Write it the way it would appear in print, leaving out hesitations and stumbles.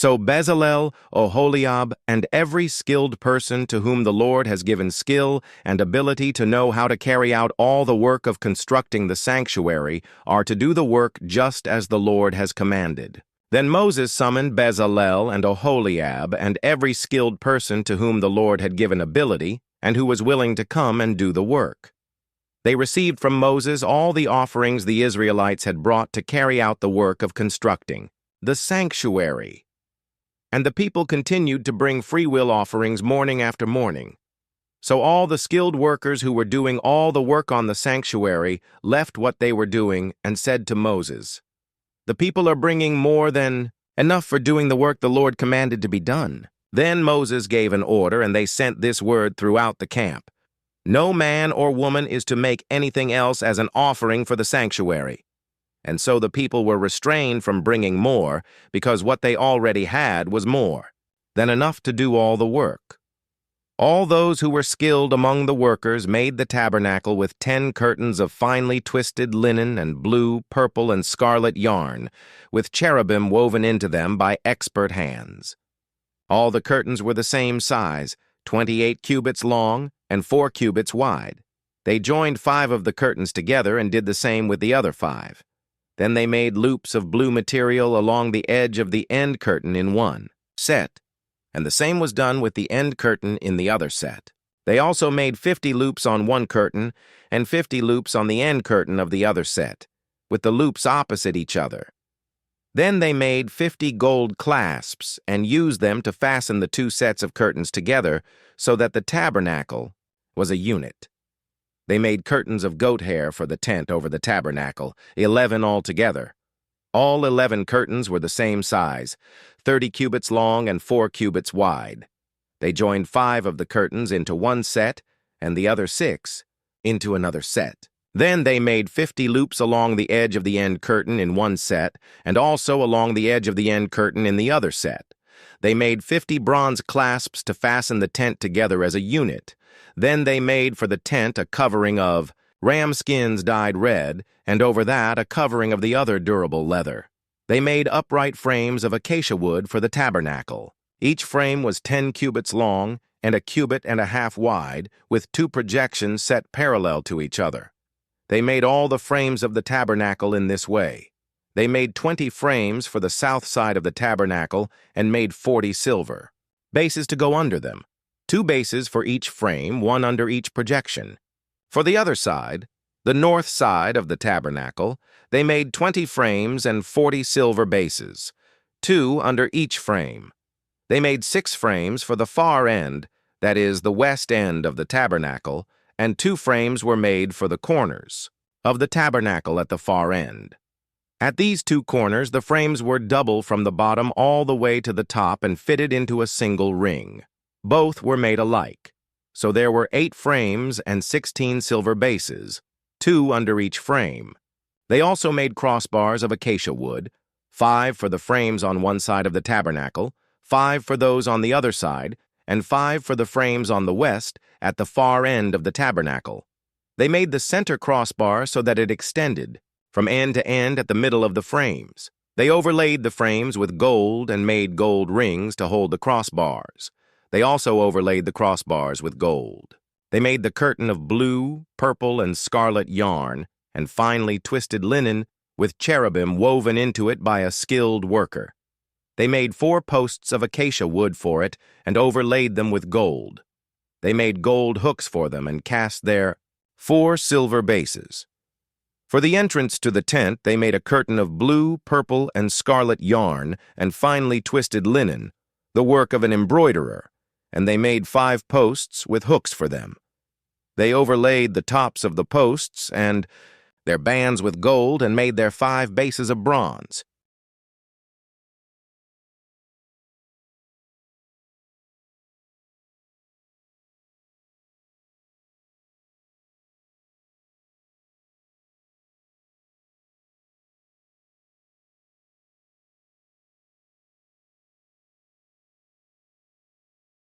So Bezalel, Oholiab, and every skilled person to whom the Lord has given skill and ability to know how to carry out all the work of constructing the sanctuary are to do the work just as the Lord has commanded. Then Moses summoned Bezalel and Oholiab and every skilled person to whom the Lord had given ability and who was willing to come and do the work. They received from Moses all the offerings the Israelites had brought to carry out the work of constructing the sanctuary. And the people continued to bring freewill offerings morning after morning. So all the skilled workers who were doing all the work on the sanctuary left what they were doing and said to Moses, "The people are bringing more than enough for doing the work the Lord commanded to be done." Then Moses gave an order, and they sent this word throughout the camp: "No man or woman is to make anything else as an offering for the sanctuary." And so the people were restrained from bringing more, because what they already had was more than enough to do all the work. All those who were skilled among the workers made the tabernacle with 10 curtains of finely twisted linen and blue, purple, and scarlet yarn, with cherubim woven into them by expert hands. All the curtains were the same size, 28 cubits long and 4 cubits wide. They joined 5 of the curtains together and did the same with the other 5. Then they made loops of blue material along the edge of the end curtain in one set, and the same was done with the end curtain in the other set. They also made 50 loops on one curtain and 50 loops on the end curtain of the other set, with the loops opposite each other. Then they made 50 gold clasps and used them to fasten the 2 sets of curtains together so that the tabernacle was a unit. They made curtains of goat hair for the tent over the tabernacle, 11 altogether. All 11 curtains were the same size, 30 cubits long and 4 cubits wide. They joined 5 of the curtains into one set and the other 6 into another set. Then they made 50 loops along the edge of the end curtain in one set and also along the edge of the end curtain in the other set. They made 50 bronze clasps to fasten the tent together as a unit. Then they made for the tent a covering of ram skins dyed red, and over that a covering of the other durable leather. They made upright frames of acacia wood for the tabernacle. Each frame was 10 cubits long and a cubit and a half wide, with 2 projections set parallel to each other. They made all the frames of the tabernacle in this way. They made 20 frames for the south side of the tabernacle and made 40 silver bases to go under them. 2 bases for each frame, 1 under each projection. For the other side, the north side of the tabernacle, they made 20 frames and 40 silver bases, 2 under each frame. They made 6 frames for the far end, that is, the west end of the tabernacle, and 2 frames were made for the corners of the tabernacle at the far end. At these 2 corners, the frames were double from the bottom all the way to the top and fitted into a single ring. Both were made alike, so there were 8 frames and 16 silver bases, 2 under each frame. They also made crossbars of acacia wood, 5 for the frames on one side of the tabernacle, 5 for those on the other side, and 5 for the frames on the west at the far end of the tabernacle. They made the center crossbar so that it extended from end to end at the middle of the frames. They overlaid the frames with gold and made gold rings to hold the crossbars. They also overlaid the crossbars with gold. They made the curtain of blue, purple, and scarlet yarn and finely twisted linen with cherubim woven into it by a skilled worker. They made 4 posts of acacia wood for it and overlaid them with gold. They made gold hooks for them and cast their 4 silver bases. For the entrance to the tent, they made a curtain of blue, purple, and scarlet yarn and finely twisted linen, the work of an embroiderer, and they made 5 posts with hooks for them. They overlaid the tops of the posts and their bands with gold and made their 5 bases of bronze.